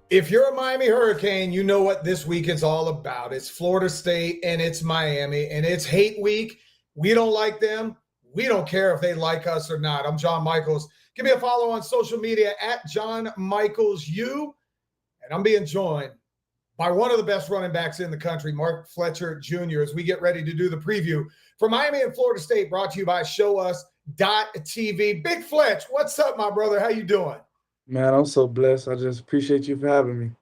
If you're a Miami Hurricane, you know what this week is all about. It's Florida State and it's Miami, and it's hate week. We don't like them. We don't care if they like us or not. I'm John Michaels. Give me a follow on social media at John Michaels U. And I'm being joined by one of the best running backs in the country, Mark Fletcher Jr., as we get ready to do the preview for Miami and Florida State, brought to you by ShowUs.tv. Big Fletch, what's up, my brother? How you doing? Man, I'm so blessed. I just appreciate you for having me.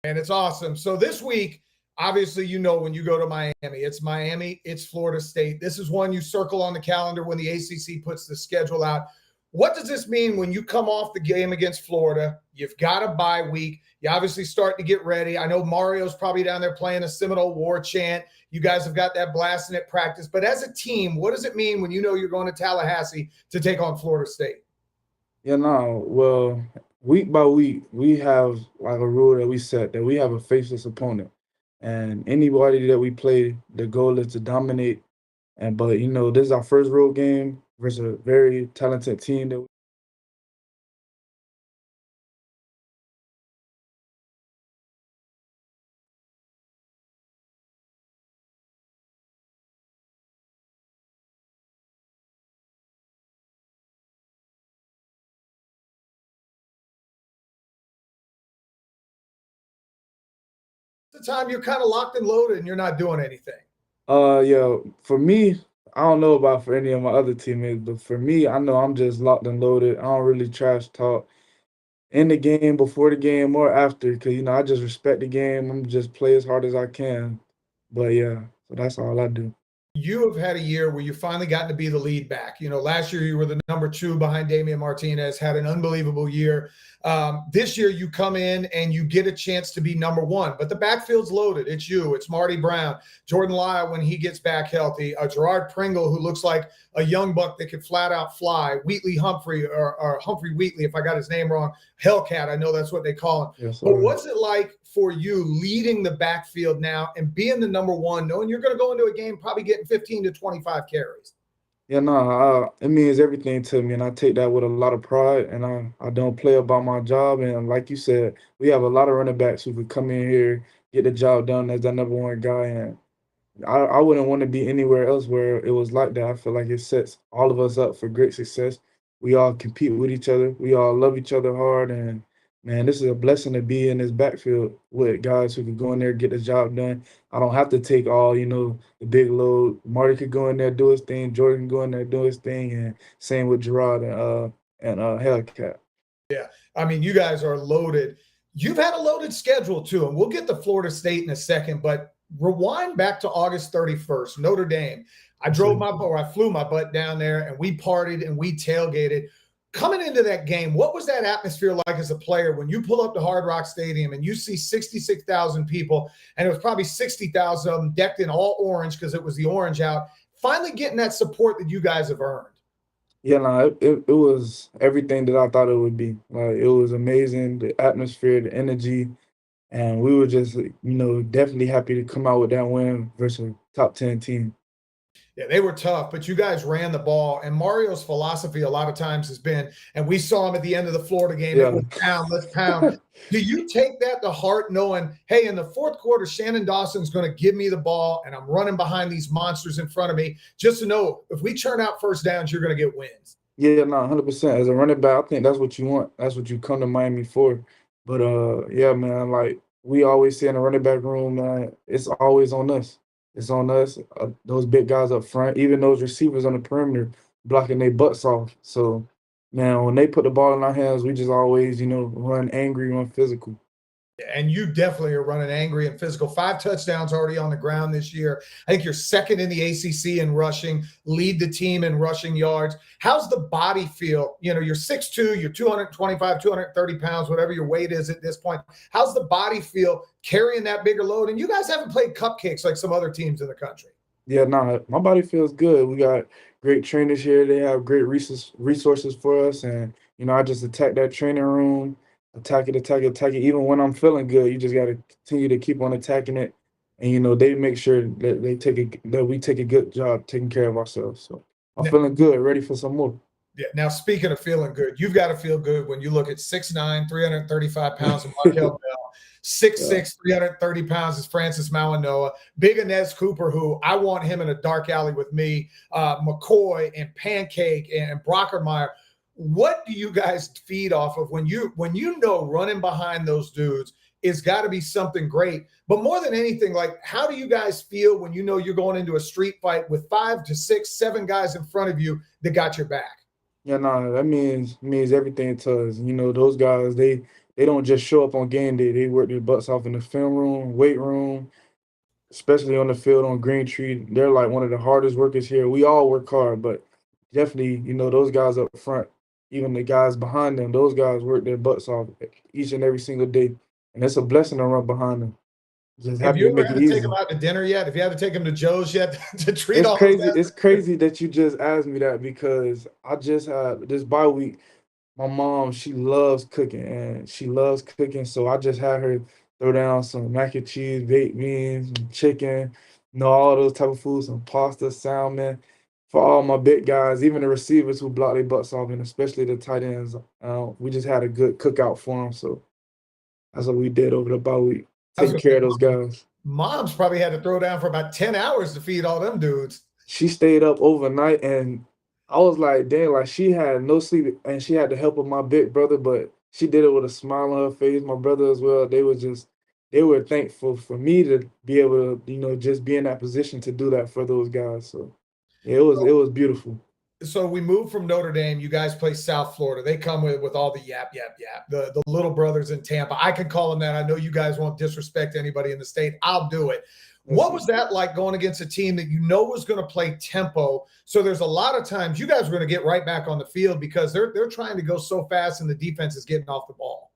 And it's awesome. So this week, obviously, you know, when you go to Miami, it's Florida State. This is one you circle on the calendar when the ACC puts the schedule out. What does this mean when you come off the game against Florida? You've got a bye week. You obviously start to get ready. I know Mario's probably down there playing a Seminole war chant. You guys have got that blasting at practice. But as a team, what does it mean when you know you're going to Tallahassee to take on Florida State? Yeah, no, well, week by week, we have like a rule that we set that we have a faceless opponent. And anybody that we play, the goal is to dominate. But this is our first road game versus a very talented team that The time you're kind of locked and loaded and you're not doing anything. yeah, for me, I don't know about for any of my other teammates, but for me, I know I'm just locked and loaded. I don't really trash talk in the game, before the game, or after, because I just respect the game. I'm just play as hard as I can. But yeah, so that's all I do. You have had a year where you finally got to be the lead back. You know, last year you were the number two behind Damian Martinez, had an unbelievable year. This year you come in and you get a chance to be number one, but the backfield's loaded. It's you, it's Marty Brown, Jordan Lyle when he gets back healthy, Gerard Pringle, who looks like a young buck that could flat out fly, Wheatley Humphrey or Humphrey Wheatley, if I got his name wrong, Hellcat, I know that's what they call him. Yes, But sir. what's it like for you leading the backfield now and being the number one, knowing you're going to go into a game probably getting 15 to 25 carries? Yeah, no, it means everything to me, and I take that with a lot of pride. And I don't play about my job. And like you said, we have a lot of running backs who could come in here, get the job done as that number one guy. And I wouldn't want to be anywhere else where it was like that. I feel like it sets all of us up for great success. We all compete with each other. We all love each other hard. And man, this is a blessing to be in this backfield with guys who can go in there, get the job done. I don't have to take all, the big load. Marty could go in there, do his thing. Jordan can go in there, do his thing. And same with Gerard and Hellcat. Yeah. I mean, you guys are loaded. You've had a loaded schedule too, and we'll get to Florida State in a second, but rewind back to August 31st, Notre Dame. I flew my butt down there and we partied and we tailgated. Coming into that game, what was that atmosphere like as a player when you pull up to Hard Rock Stadium and you see 66,000 people, and it was probably 60,000 of them decked in all orange because it was the orange out, finally getting that support that you guys have earned? Yeah, no, it was everything that I thought it would be. Like it was amazing, the atmosphere, the energy, and we were just, definitely happy to come out with that win versus a top 10 team. Yeah, they were tough, but you guys ran the ball. And Mario's philosophy a lot of times has been, and we saw him at the end of the Florida game, it Yeah. was pound, let's pound. Do you take that to heart knowing, hey, in the fourth quarter, Shannon Dawson's going to give me the ball and I'm running behind these monsters in front of me, just to know if we turn out first downs, you're going to get wins? Yeah, no, 100%. As a running back, I think that's what you want. That's what you come to Miami for. But yeah, man, like we always say in the running back room, man, it's always on us. It's on us. Those big guys up front, even those receivers on the perimeter, blocking their butts off. So, man, when they put the ball in our hands, we just always, run angry, run physical. And you definitely are running angry and physical. 5 touchdowns already on the ground this year. I think you're second in the ACC in rushing, lead the team in rushing yards. How's the body feel? You know, you're 6'2", you're 225, 230 pounds, whatever your weight is at this point. How's the body feel carrying that bigger load? And you guys haven't played cupcakes like some other teams in the country. Yeah, nah, my body feels good. We got great trainers here. They have great resources for us, and I just attack that training room, attack it, attack it, attack it. Even when I'm feeling good, you just got to continue to keep on attacking it, and they make sure that we take a good job taking care of ourselves. So I'm feeling good, ready for some more. Yeah. Now, speaking of feeling good, you've got to feel good when you look at 6'9", 335 pounds of Markel Bell, Yeah. 6'6", 330 pounds is Francis Mawanoa, big Inez Cooper, who I want him in a dark alley with me, McCoy and Pancake and Brockermeyer. What do you guys feed off of when you know running behind those dudes is got to be something great? But more than anything, like, how do you guys feel when you know you're going into a street fight with 5 to 6, 7 guys in front of you that got your back? Yeah, nah, that means everything to us. You know, those guys, they don't just show up on game day. They work their butts off in the film room, weight room, especially on the field on Green Tree. They're like one of the hardest workers here. We all work hard, but definitely, you know, those guys up front, even the guys behind them, those guys work their butts off each and every single day. And it's a blessing to run behind them. Just Have happy you to ever make had it to take them easy. out to dinner yet? Have you had to take them to Joe's yet to treat It's all those crazy. guys? It's crazy that you just asked me that because I just had this bye week. My mom, she loves cooking and she loves cooking. So I just had her throw down some mac and cheese, baked beans, some chicken, you know, all those type of foods, some pasta, salmon for all my big guys, even the receivers who block their butts off, and especially the tight ends. We just had a good cookout for them. So that's what we did over the bye week, I was taking going to say, care of those guys. mom's probably had to throw down for about 10 hours to feed all them dudes. She stayed up overnight, and I was like, dang, like she had no sleep and she had the help of my big brother, but she did it with a smile on her face. My brother as well. They were thankful for me to be able to, you know, just be in that position to do that for those guys. So yeah, it was beautiful. So we moved from Notre Dame. You guys play South Florida. They come with all the yap, yap, yap. The little brothers in Tampa. I can call them that. I know you guys won't disrespect anybody in the state. I'll do it. That's What it. was that like going against a team that you know was going to play tempo? So there's a lot of times you guys are going to get right back on the field because they're trying to go so fast and the defense is getting off the ball.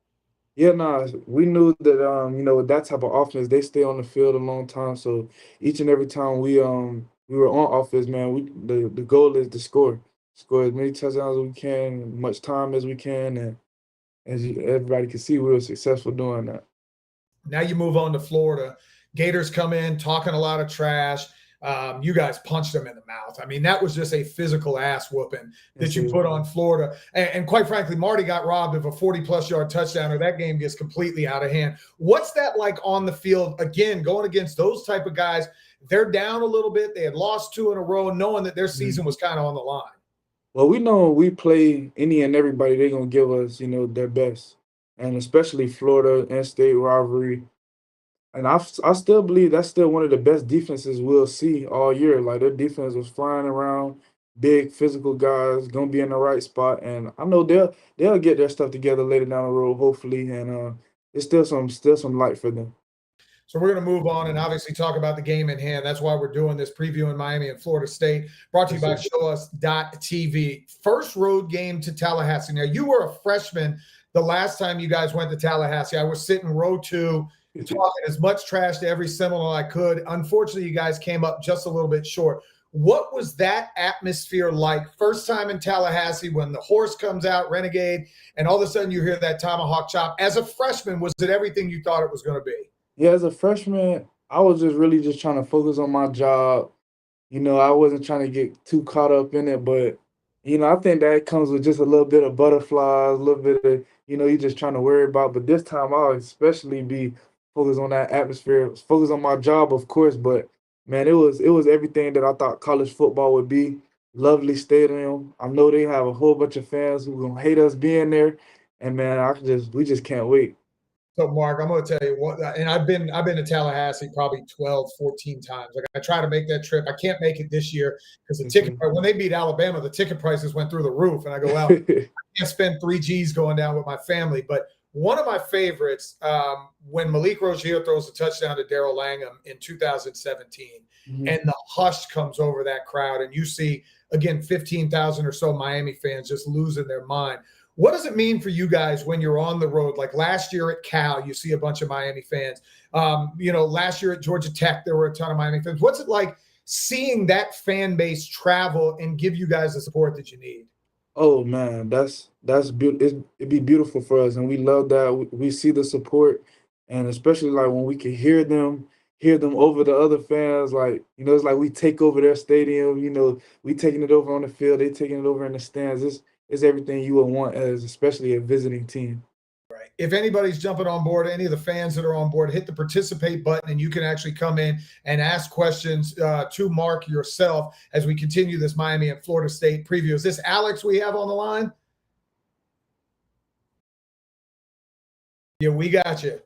Yeah, nah, we knew that you know, with that type of offense, they stay on the field a long time. So each and every time we were on offense, man, the goal is to score as many touchdowns as we can, much time as we can, and everybody can see, we were successful doing that. Now you move on to Florida. Gators come in talking a lot of trash. You guys punched them in the mouth. I mean, that was just a physical ass whooping that Yes, you sir. put on Florida. And quite frankly, Marty got robbed of a 40-plus yard touchdown, or that game gets completely out of hand. What's that like on the field? Again, going against those type of guys, they're down a little bit. They had lost 2 in a row, knowing that their season was kind of on the line. Well, we know we play any and everybody, they're gonna give us, you know, their best, and especially Florida and state rivalry. And I still believe that's still one of the best defenses we'll see all year. Like their defense was flying around, big physical guys, gonna be in the right spot, and I know they'll get their stuff together later down the road, hopefully. And it's still some light for them. So we're going to move on and obviously talk about the game in hand. That's why we're doing this preview in Miami and Florida State, brought to you by Yes, sir. ShowUs.tv. First road game to Tallahassee. Now, you were a freshman the last time you guys went to Tallahassee. I was sitting row 2, talking as much trash to every Seminole I could. Unfortunately, you guys came up just a little bit short. What was that atmosphere like? First time in Tallahassee when the horse comes out, Renegade, and all of a sudden you hear that tomahawk chop. As a freshman, was it everything you thought it was going to be? Yeah, as a freshman, I was just really just trying to focus on my job. You know, I wasn't trying to get too caught up in it, but you know, I think that comes with just a little bit of butterflies, a little bit of, you know, you just trying to worry about. But this time I'll especially be focused on that atmosphere, focused on my job, of course. But man, it was everything that I thought college football would be. Lovely stadium. I know they have a whole bunch of fans who gonna hate us being there. And man, we just can't wait. So, Mark, I'm going to tell you what, and I've been to Tallahassee probably 12, 14 times. Like, I try to make that trip. I can't make it this year because the ticket Mhm. when they beat Alabama, the ticket prices went through the roof, and I go, well, I can't spend 3 G's going down with my family. But one of my favorites, when Malik Rozier throws a touchdown to Daryl Langham in 2017, Mhm. and the hush comes over that crowd, and you see again 15,000 or so Miami fans just losing their mind. What does it mean for you guys when you're on the road? Like last year at Cal, you see a bunch of Miami fans. Last year at Georgia Tech, there were a ton of Miami fans. What's it like seeing that fan base travel and give you guys the support that you need? Oh man, that's beautiful. It'd be beautiful for us, and we love that. We see the support, and especially like when we can hear them over the other fans. Like you know, it's like we take over their stadium. You know, we taking it over on the field, they taking it over in the stands. it's everything you would want as especially a visiting team. Right. If anybody's jumping on board, any of the fans that are on board, hit the participate button and you can actually come in and ask questions to Mark yourself as we continue this Miami and Florida State preview. Is this Alex we have on the line? Yeah, we got you.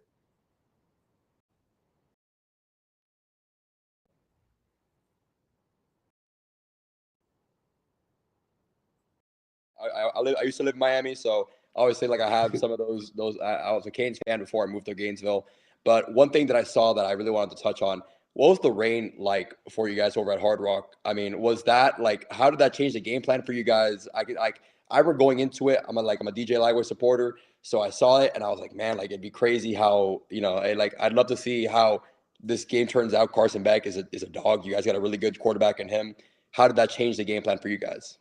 I used to live in Miami, so obviously, like I have some of those. I was a Canes fan before I moved to Gainesville. But one thing that I saw that I really wanted to touch on, what was the rain like for you guys over at Hard Rock? I mean, was that like how did that change the game plan for you guys? I were going into it. I'm a DJ Lightweight supporter, so I saw it and I was like, man, like it'd be crazy how I'd love to see how this game turns out. Carson Beck is a dog. You guys got a really good quarterback in him. How did that change the game plan for you guys?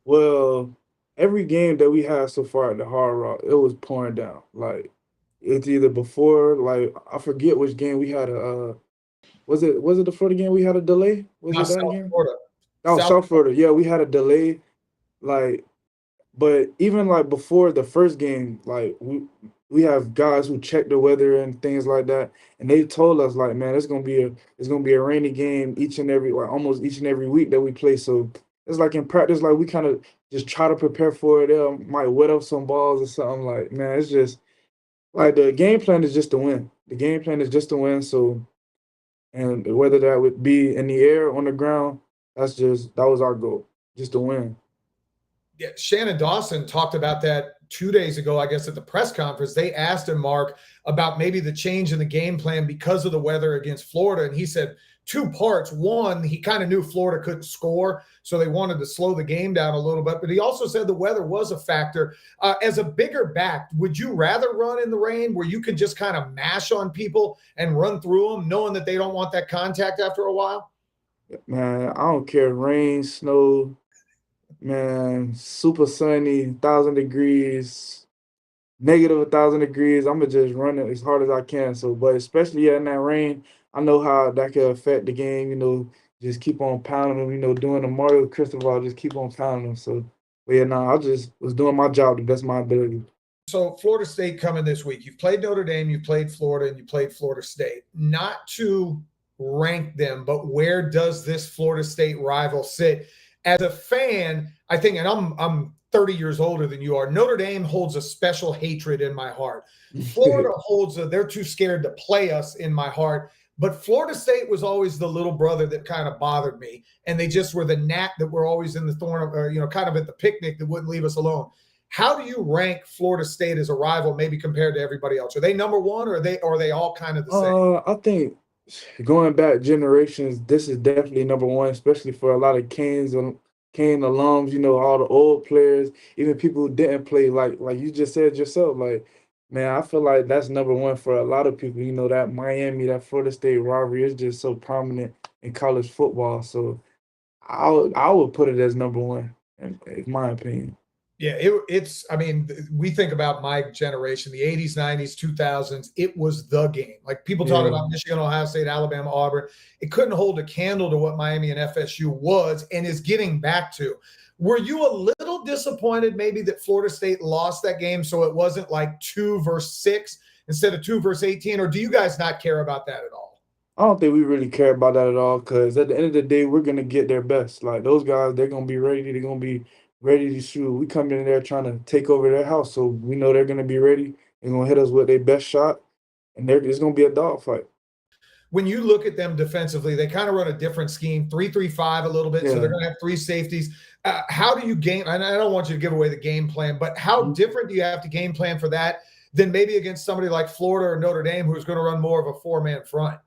Well, every game that we had so far at the Hard Rock, it was pouring down. Like it's either before, like I forget which game we had was it the Florida game we had a delay? Was Not it that South game? Florida. Oh, South Florida. Yeah, we had a delay. Like, but even like before the first game, like we have guys who check the weather and things like that, and they told us like, man, it's gonna be a rainy game each and every like almost each and every week that we play. So it's like in practice, like we kind of just try to prepare for it. They might wet up some balls or something. Like, man, it's just like the game plan is just to win. The game plan is just to win. So, and whether that would be in the air or on the ground, that was our goal, just to win. Yeah, Shannon Dawson talked about that 2 days ago, I guess, at the press conference. They asked him, Mark, about maybe the change in the game plan because of the weather against Florida. And he said two parts. One, he kind of knew Florida couldn't score, so they wanted to slow the game down a little bit. But he also said the weather was a factor. As a bigger back, would you rather run in the rain where you can just kind of mash on people and run through them, knowing that they don't want that contact after a while? Man, I don't care, rain, snow, man, super sunny, 1,000 degrees, negative 1,000 degrees. I'ma just run it as hard as I can. So, but especially in that rain, I know how that could affect the game. Just keep on pounding them. Doing the Mario Cristobal, just keep on pounding them. So, but yeah, no, I just was doing my job the best of my ability. So Florida State coming this week. You've played Notre Dame, you played Florida, and you played Florida State. Not to rank them, but where does this Florida State rival sit? As a fan, I think, and I'm 30 years older than you are, Notre Dame holds a special hatred in my heart. Florida holds they're too scared to play us in my heart. But Florida State was always the little brother that kind of bothered me. And they just were the gnat that were always in the thorn of, kind of at the picnic that wouldn't leave us alone. How do you rank Florida State as a rival, maybe compared to everybody else? Are they number one, or are they all kind of the same? I think going back generations, this is definitely number one, especially for a lot of Kane alums. All the old players, even people who didn't play. Like you just said yourself, like man, I feel like that's number one for a lot of people. That Miami, that Florida State rivalry is just so prominent in college football. So I would put it as number one, in my opinion. Yeah, I mean, we think about my generation, the 80s, 90s, 2000s, it was the game. Like people talk about Michigan, Ohio State, Alabama, Auburn. It couldn't hold a candle to what Miami and FSU was and is getting back to. Were you a little disappointed maybe that Florida State lost that game so it wasn't like 2-6 instead of 2-18? Or do you guys not care about that at all? I don't think we really care about that at all because at the end of the day, we're going to get their best. Like those guys, they're going to be ready. They're going to be ready to shoot. We come in there trying to take over their house, so we know they're going to be ready. They're going to hit us with their best shot, and it's going to be a dogfight. When you look at them defensively, they kind of run a different scheme, 3-3-5 a little bit, so they're going to have three safeties. How do you game? And I don't want you to give away the game plan, but how different do you have to game plan for that than maybe against somebody like Florida or Notre Dame who's going to run more of a four-man front?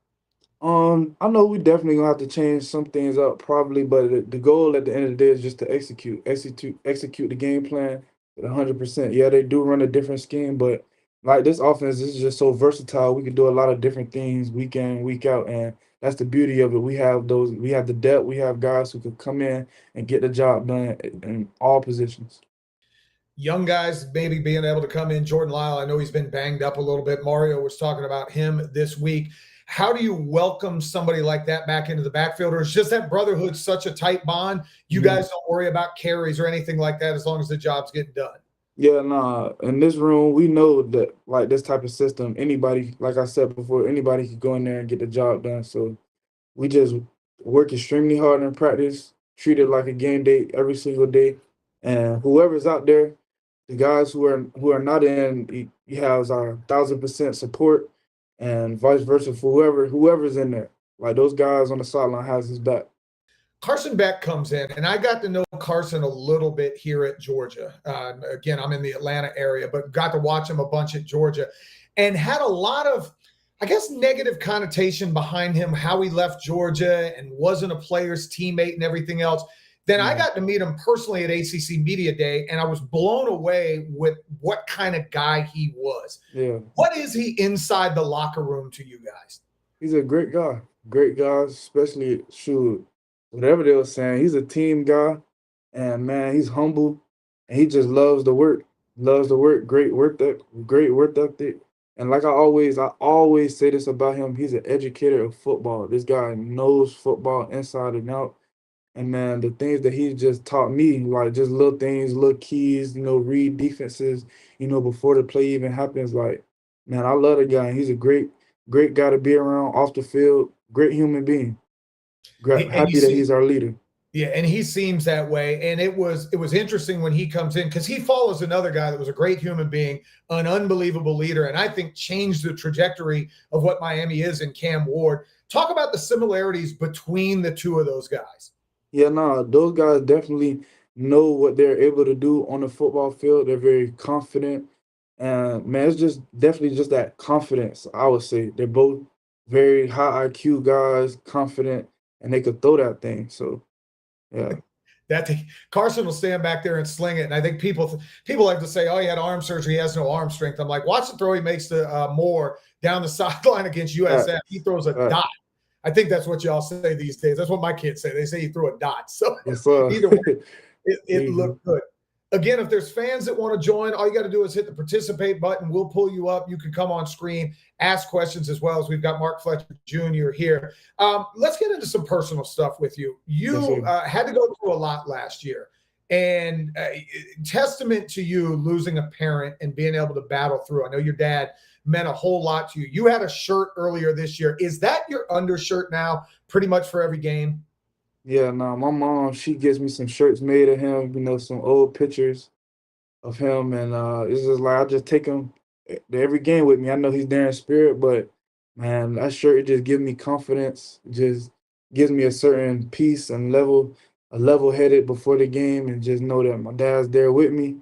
I know we definitely gonna have to change some things up probably, but the goal at the end of the day is just to execute the game plan at 100%. Yeah, they do run a different scheme, but like this offense is just so versatile. We can do a lot of different things week in, week out, and that's the beauty of it. We have the depth. We have guys who can come in and get the job done in all positions. Young guys maybe being able to come in. Jordan Lyle, I know he's been banged up a little bit. Mario was talking about him this week. How do you welcome somebody like that back into the backfield? Or is just that brotherhood such a tight bond? You guys don't worry about carries or anything like that as long as the job's getting done. Yeah, nah. In this room, we know that like this type of system, anybody, like I said before, anybody can go in there and get the job done. So we just work extremely hard in practice, treat it like a game day every single day. And whoever's out there, the guys who are not in, he has our 1,000% support, and vice versa for whoever's in there. Like those guys on the sideline has his back. Carson Beck comes in, and I got to know Carson a little bit here at Georgia. Again, I'm in the Atlanta area, but got to watch him a bunch at Georgia and had a lot of, I guess, negative connotation behind him, how he left Georgia and wasn't a player's teammate and everything else. Then I got to meet him personally at ACC Media Day, and I was blown away with what kind of guy he was. Yeah. What is he inside the locker room to you guys? He's a great guy. Great guy, especially shoot, whatever they were saying. He's a team guy, and man, he's humble, and he just loves the work. Loves the work. Great work ethic. And like I always say this about him. He's an educator of football. This guy knows football inside and out. And man, the things that he just taught me, like just little things, little keys, read defenses, before the play even happens. Like, man, I love the guy. And he's a great guy to be around off the field. Great human being. Happy that he's our leader. Yeah, and he seems that way. And it was interesting when he comes in because he follows another guy that was a great human being, an unbelievable leader, and I think changed the trajectory of what Miami is in Cam Ward. Talk about the similarities between the two of those guys. Yeah, nah, those guys definitely know what they're able to do on the football field. They're very confident. And man, it's just definitely just that confidence, I would say. They're both very high IQ guys, confident, and they could throw that thing. So yeah. That thing, Carson will stand back there and sling it. And I think people like to say, oh, he had arm surgery, he has no arm strength. I'm like, watch the throw he makes to Moore down the sideline against USF. He throws a dot. I think that's what y'all say these days. That's what my kids say. They say he threw a dot. So Yes, either way, it looked good. Again, if there's fans that want to join, all you got to do is hit the participate button. We'll pull you up. You can come on screen, ask questions as well as we've got Mark Fletcher Jr. here. Let's get into some personal stuff with you. You had to go through a lot last year. And testament to you losing a parent and being able to battle through. I know your dad meant a whole lot to you. You had a shirt earlier this year. Is that your undershirt now pretty much for every game? Yeah, no, my mom, she gives me some shirts made of him, some old pictures of him. And it's just like I just take him to every game with me. I know he's there in spirit, but man, that shirt, it just gives me confidence. It just gives me a certain peace and level-headed before the game, and just know that my dad's there with me,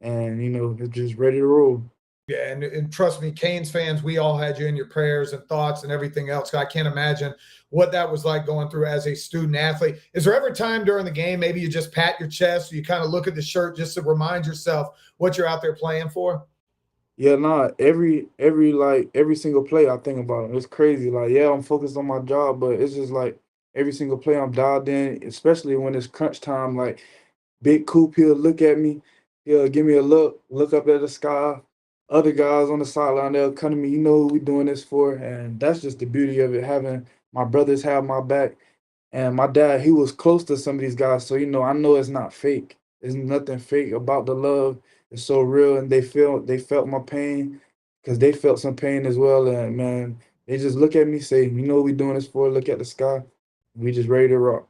and it's just ready to roll. Yeah, and trust me, Canes fans, we all had you in your prayers and thoughts and everything else. I can't imagine what that was like going through as a student athlete. Is there ever time during the game maybe you just pat your chest or you kind of look at the shirt just to remind yourself what you're out there playing for? Yeah, nah, every single play I think about it. It's crazy. Like, yeah, I'm focused on my job, but it's just like every single play I'm dialed in, especially when it's crunch time. Like Big Coop, he'll look at me, he'll give me a look up at the sky. Other guys on the sideline, they'll come to me, you know who we doing this for? And that's just the beauty of it, having my brothers have my back. And my dad, he was close to some of these guys, so I know it's not fake. There's nothing fake about the love. It's so real, and they felt my pain because they felt some pain as well. And man, they just look at me, say, you know what we doing this for? Look at the sky. We just ready to rock.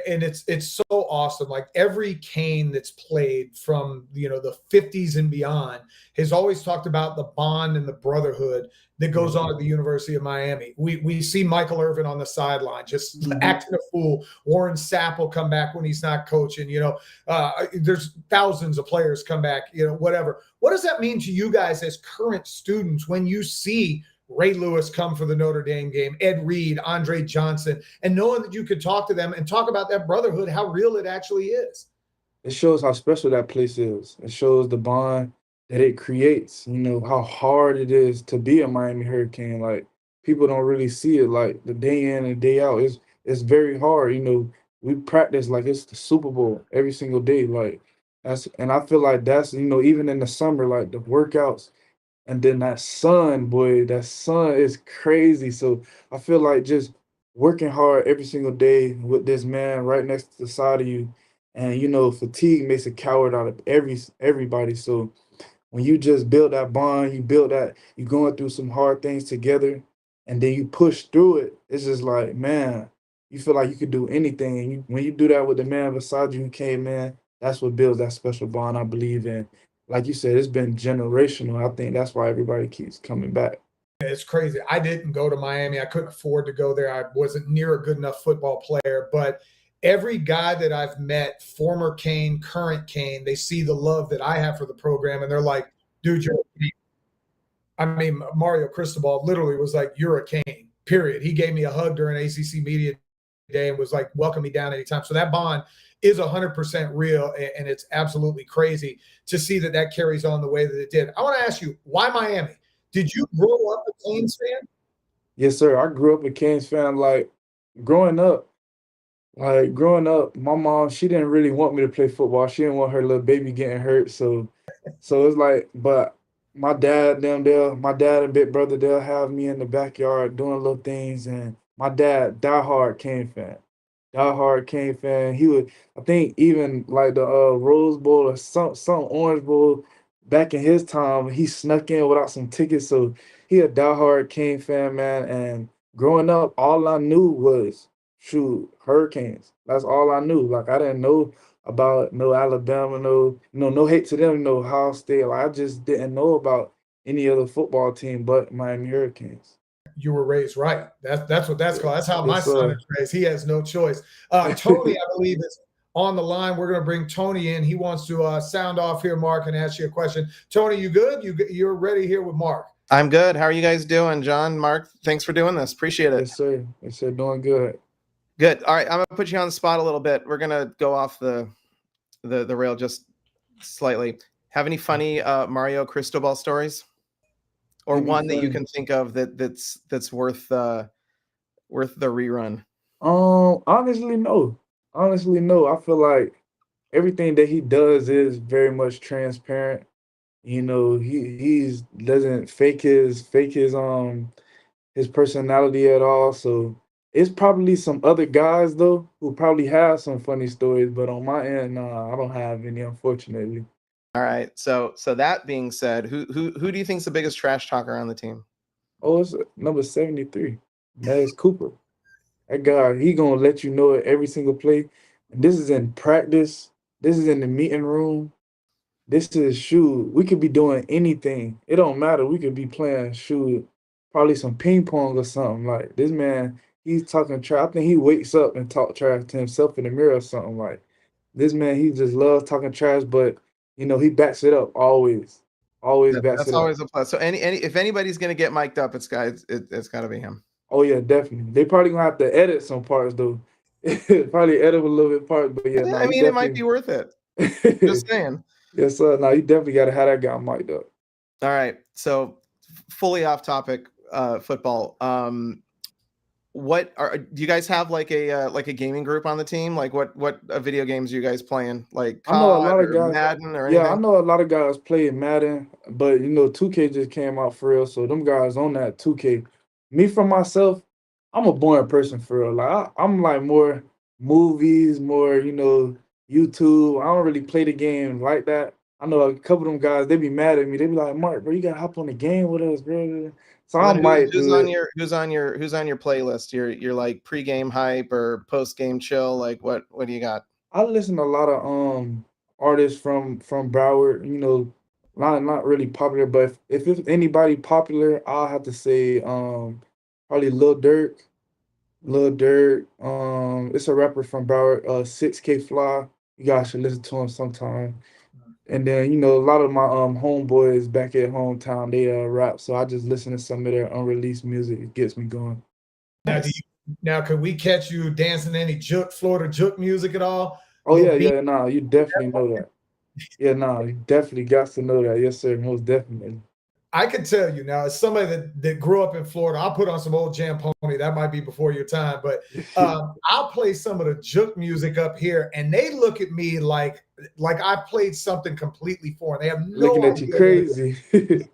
And it's so awesome. Like every Cane that's played from the 50s and beyond has always talked about the bond and the brotherhood that goes on at the University of Miami. We see Michael Irvin on the sideline just acting a fool. Warren Sapp will come back when he's not coaching. There's thousands of players come back. Whatever. What does that mean to you guys as current students when you see Ray Lewis come for the Notre Dame game, Ed Reed, Andre Johnson, and knowing that you could talk to them and talk about that brotherhood, how real it actually is? It shows how special that place is. It shows the bond that it creates, how hard it is to be a Miami Hurricane. Like, people don't really see it, like, the day in and day out. It's very hard, we practice like it's the Super Bowl every single day. Like, and I feel like that's, even in the summer, like the workouts, And then that sun, boy, that sun is crazy. So I feel like just working hard every single day with this man right next to the side of you, and fatigue makes a coward out of everybody. So when you just build that bond, you build that, you going through some hard things together, and then you push through it. It's just like, man, you feel like you could do anything. And when you do that with the man beside you who came, man, that's what builds that special bond, I believe in. Like you said, it's been generational. I think that's why everybody keeps coming back. It's crazy. I didn't go to Miami. I couldn't afford to go there. I wasn't near a good enough football player. But every guy that I've met, former Cane, current Cane, they see the love that I have for the program, and they're like, dude, you're a Cane. I mean, Mario Cristobal literally was like, you're a Cane, period. He gave me a hug during ACC Media Day and was like, welcome me down anytime. So that bond is 100% real, and it's absolutely crazy to see that that carries on the way that it did. I want to ask you, why Miami? Did you grow up a Canes fan? Yes, sir. I grew up a Canes fan. Growing up, growing up, my mom, she didn't really want me to play football. She didn't want her little baby getting hurt. So it's like, but my dad and big brother, they'll have me in the backyard doing little things. And my dad, diehard Cane fan. Diehard Cane fan. He would, I think, even like the Rose Bowl or some Orange Bowl back in his time, he snuck in without some tickets. So he a diehard Cane fan, man. And growing up, all I knew was shoot Hurricanes. That's all I knew. Like I didn't know about no Alabama, no hate to them, no Ohio State. Like, I just didn't know about any other football team but Miami Hurricanes. You were raised right. That's what that's called. That's how my Yes, son sir. is raised. He has no choice. Tony, I believe, is on the line. We're going to bring Tony in. He wants to sound off here, Mark, and ask you a question. Tony, you good? You're ready here with Mark. I'm good. How are you guys doing, John, Mark? Thanks for doing this. Appreciate it. Yes, sir. Yes, sir. Doing good. Good. All right, I'm gonna put you on the spot a little bit. We're gonna go off the rail just slightly. Have any funny Mario Cristobal stories, or Any one that you funny- can think of that's worth the rerun? Honestly, no. Honestly, no. I feel like everything that he does is very much transparent. He's doesn't fake his personality at all. So it's probably some other guys though who probably have some funny stories, but on my end, nah, I don't have any, unfortunately. All right. So that being said, who do you think's the biggest trash talker on the team? Oh, it's number 73, Max Cooper. That guy, he gonna let you know it every single play. And this is in practice. This is in the meeting room. This is shoot. We could be doing anything. It don't matter. We could be playing shoot, probably some ping pong or something. Like this man, he's talking trash. I think he wakes up and talk trash to himself in the mirror or something. Like this man, he just loves talking trash, but he backs it up always. Always backs That's it up. always a plus. So any if anybody's gonna get mic'd up, it's got to be him. Oh yeah, definitely. They probably gonna have to edit some parts though. Probably edit a little bit parts, but yeah, nah, I he mean, it might be worth it. definitely. Just saying. Yes, sir. Now you definitely gotta have that guy mic'd up. All right. So fully off topic, football. Do you guys have like a gaming group on the team? Like what video games are you guys playing? Like I know a COD lot of or guys. Madden or anything? Yeah, I know a lot of guys playing Madden, but 2K just came out for real, so them guys on that 2K. Me for myself, I'm a boring person for real. Like I'm like more movies, more YouTube. I don't really play the game like that. I know a couple of them guys, they be mad at me. They be like, Mark, bro, you gotta hop on the game with us, bro. So I Then might who's do on it. your playlist? Your like pregame hype or postgame chill? Like what do you got? I listen to a lot of artists from Broward, not really popular, but if it's anybody popular, I'll have to say probably Lil Durk. Lil Durk. It's a rapper from Broward, 6K Fly. You guys should listen to him sometime. And then, a lot of my homeboys back at hometown, they rap, so I just listen to some of their unreleased music. It gets me going. Now, could we catch you dancing any Florida Juke music at all? Oh Little yeah, beat? yeah, nah, you definitely know that. Yeah, nah, you definitely got to know that. Yes, sir, most definitely. I can tell you now, as somebody that grew up in Florida, I'll put on some old Jam Pony. That might be before your time, but I'll play some of the Juke music up here, and they look at me like I played something completely foreign. They have no Looking at you idea what it is. crazy.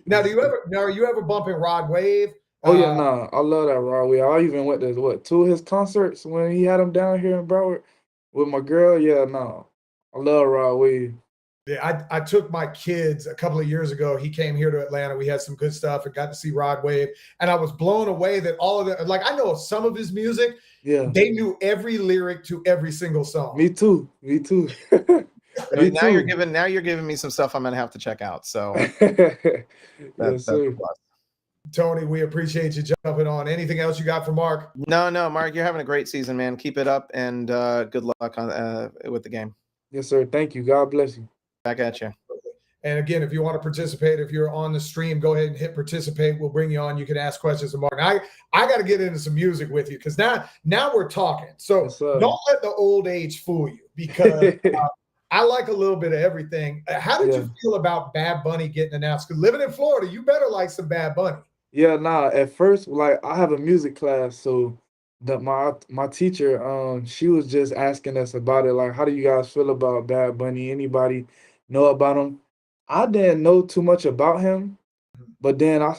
Now, are you ever bumping Rod Wave? Oh yeah, nah, I love that Rod Wave. I even went to two of his concerts when he had him down here in Broward with my girl. Yeah, nah, I love Rod Wave. Yeah, I took my kids a couple of years ago. He came here to Atlanta. We had some good stuff and got to see Rod Wave. And I was blown away that all of it, like I know some of his music, Yeah, they knew every lyric to every single song. me too. Me too. Me Now you're too. giving me some stuff I'm gonna have to check out. So Yes, that's a sir. plus. Tony, we appreciate you jumping on. Anything else you got for Mark? No, Mark, you're having a great season, man. Keep it up, and good luck on with the game. Yes, sir. Thank you. God bless you. Back at you. And again, if you want to participate, if you're on the stream, go ahead and hit participate. We'll bring you on. You can ask questions of Mark. And I got to get into some music with you because now we're talking. So Yes, sir. don't let the old age fool you because I like a little bit of everything. How did you feel about Bad Bunny getting announced? Because living in Florida, you better like some Bad Bunny. Yeah, nah. At first, like I have a music class, so my teacher, she was just asking us about it. Like, how do you guys feel about Bad Bunny? Anybody know about him? I didn't know too much about him, but then I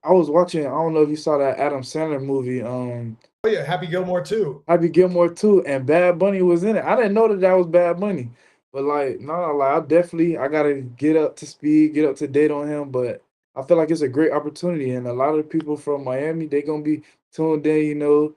was watching. I don't know if you saw that Adam Sandler movie, Oh yeah, Happy Gilmore too. Happy Gilmore 2, and Bad Bunny was in it. I didn't know that was Bad Bunny, but like, no, like I gotta get up to speed, get up to date on him. But I feel like it's a great opportunity, and a lot of the people from Miami, they gonna be tuned in. You know,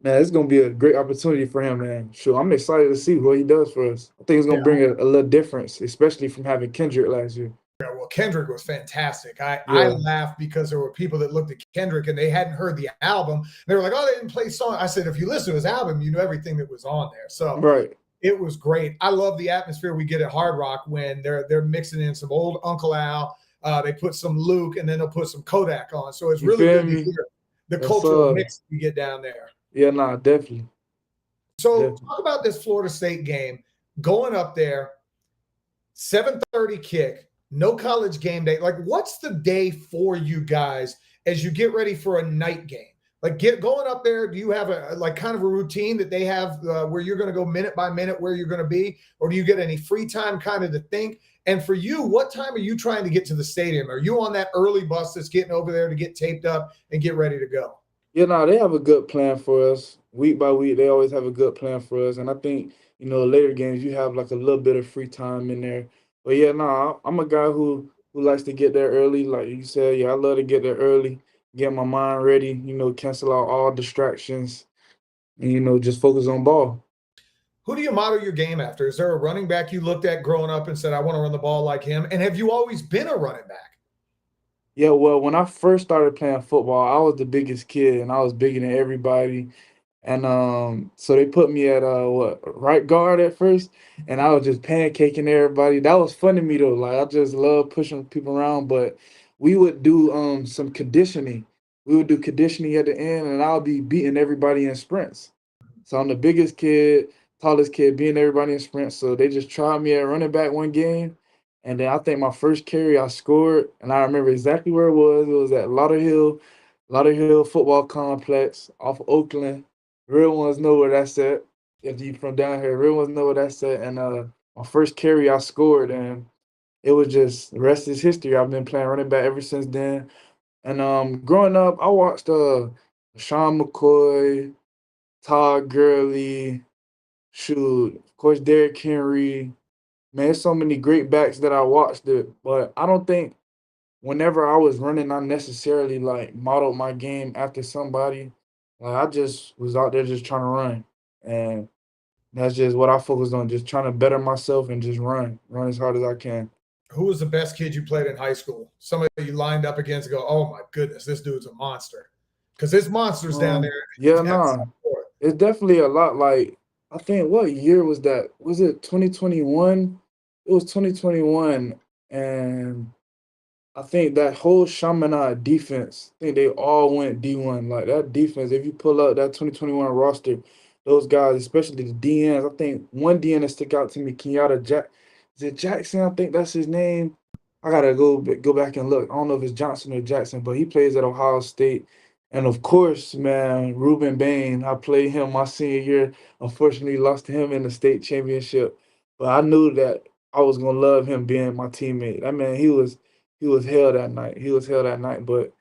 man, it's gonna be a great opportunity for him, man. Sure, I'm excited to see what he does for us. I think it's gonna bring a little difference, especially from having Kendrick last year. Yeah, well, Kendrick was fantastic. I Yeah. laughed because there were people that looked at Kendrick and they hadn't heard the album. They were like, "Oh, they didn't play song." I said, "If you listen to his album, you know everything that was on there." So Right. it was great. I love the atmosphere we get at Hard Rock when they're mixing in some old Uncle Al. They put some Luke, and then they'll put some Kodak on. So it's You really feel good to me? hear the Yes, cultural sir. mix we get down there. Yeah, nah, definitely. So Definitely. talk about this Florida State game. Going up there, 7:30 kick, no college game day. Like, what's the day for you guys as you get ready for a night game? Like, going up there, do you have a like kind of a routine that they have where you're going to go minute by minute where you're going to be, or do you get any free time kind of to think? And for you, what time are you trying to get to the stadium? Are you on that early bus that's getting over there to get taped up and get ready to go? Yeah, no, they have a good plan for us. Week by week, they always have a good plan for us. And I think, later games, you have like a little bit of free time in there. But yeah, no, I'm a guy who likes to get there early. Like you said, yeah, I love to get there early, get my mind ready, cancel out all distractions and, just focus on ball. Who do you model your game after? Is there a running back you looked at growing up and said, I want to run the ball like him? And have you always been a running back? Yeah, well, when I first started playing football, I was the biggest kid and I was bigger than everybody. And so they put me at right guard at first, and I was just pancaking everybody. That was fun to me though. Like I just love pushing people around. But we would do some conditioning. We would do conditioning at the end, and I'll be beating everybody in sprints. So I'm the biggest kid, tallest kid, beating everybody in sprints. So they just tried me at running back one game, and then I think my first carry I scored, and I remember exactly where it was. It was at Lauderhill Football Complex off of Oakland. Real ones know where that's at. If you from down here, real ones know where that's at. And my first carry I scored, and it was just the rest is history. I've been playing running back ever since then. And growing up, I watched Sean McCoy, Todd Gurley, shoot, of course Derrick Henry. Man, there's so many great backs that I watched it, but I don't think whenever I was running, I necessarily like modeled my game after somebody. Like I just was out there just trying to run, and that's just what I focused on, just trying to better myself and just run as hard as I can. Who was the best kid you played in high school? Somebody you lined up against and go, oh my goodness, this dude's a monster. Because there's monsters down there. Yeah, nah, it's definitely a lot. Like I think what year was that? Was it 2021? It was 2021, and I think that whole Chaminade defense, I think they all went D1. Like that defense, if you pull up that 2021 roster, those guys, especially the DNs, I think one DN that stick out to me, Kenyatta is it Jackson? I think that's his name. I gotta go back and look. I don't know if it's Johnson or Jackson, but he plays at Ohio State. And of course, man, Ruben Bain. I played him my senior year. Unfortunately, lost to him in the state championship. But I knew that I was gonna love him being my teammate. That man, he was hell that night. He was hell that night. But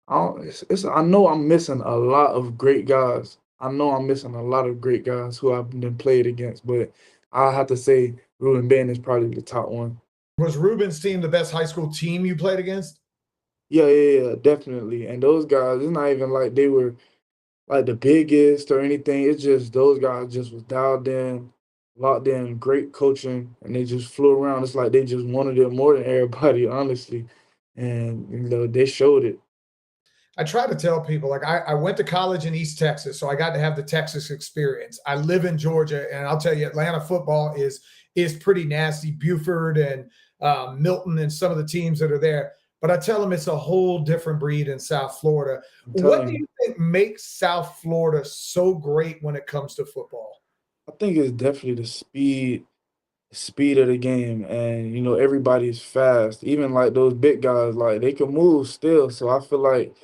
I know I'm missing a lot of great guys. I know I'm missing a lot of great guys who I've been played against. But I have to say Ruben Ben is probably the top one. Was Ruben's team the best high school team you played against? Yeah, definitely. And those guys, it's not even like they were like the biggest or anything. It's just those guys just was dialed in, locked in, great coaching, and they just flew around. It's like they just wanted it more than everybody, honestly. And they showed it. I try to tell people, like, I went to college in East Texas, so I got to have the Texas experience. I live in Georgia, and I'll tell you, Atlanta football is pretty nasty. Buford and Milton and some of the teams that are there. But I tell them it's a whole different breed in South Florida. What do you think makes South Florida so great when it comes to football? I think it's definitely the speed of the game, and everybody's fast. Even like those big guys, like they can move still. So I feel like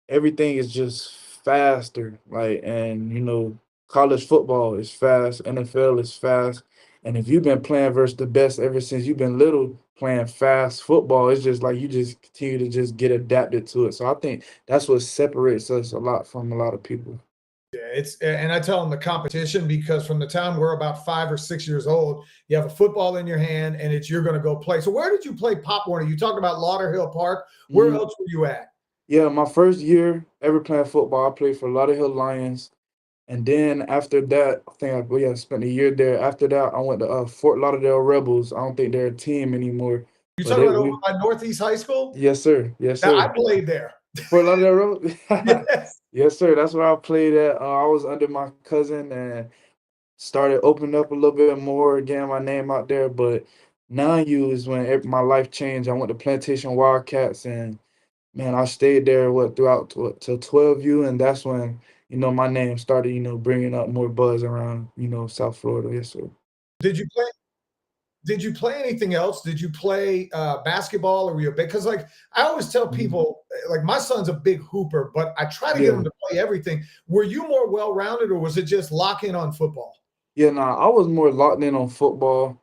everything is just faster. Like, and college football is fast, NFL is fast. And if you've been playing versus the best ever since you've been little, playing fast football, it's just like you just continue to just get adapted to it. So I think that's what separates us a lot from a lot of people. Yeah, and I tell them the competition, because from the time we're about 5 or 6 years old, you have a football in your hand and you're going to go play. So where did you play Pop Warner? You talked about Lauderhill Park. Where else were you at? Yeah, my first year ever playing football, I played for Lauderhill Lions. And then after that, I think I spent a year there. After that, I went to Fort Lauderdale Rebels. I don't think they're a team anymore. You talking about over by Northeast High School? Yes, sir. Yes, Now, sir. I played there. Fort Lauderdale Rebels? Yes. Yes, sir. That's where I played at. I was under my cousin and started opening up a little bit more, getting my name out there. But 9U is when my life changed. I went to Plantation Wildcats, and man, I stayed there throughout till 12U, and that's when my name started bringing up more buzz around South Florida. Yes, sir. Did you play? Did you play anything else? Did you play basketball, or were you big? Because like I always tell people, like my son's a big hooper, but I try to get him to play everything. Were you more well-rounded, or was it just lock in on football? Yeah, I was more locked in on football.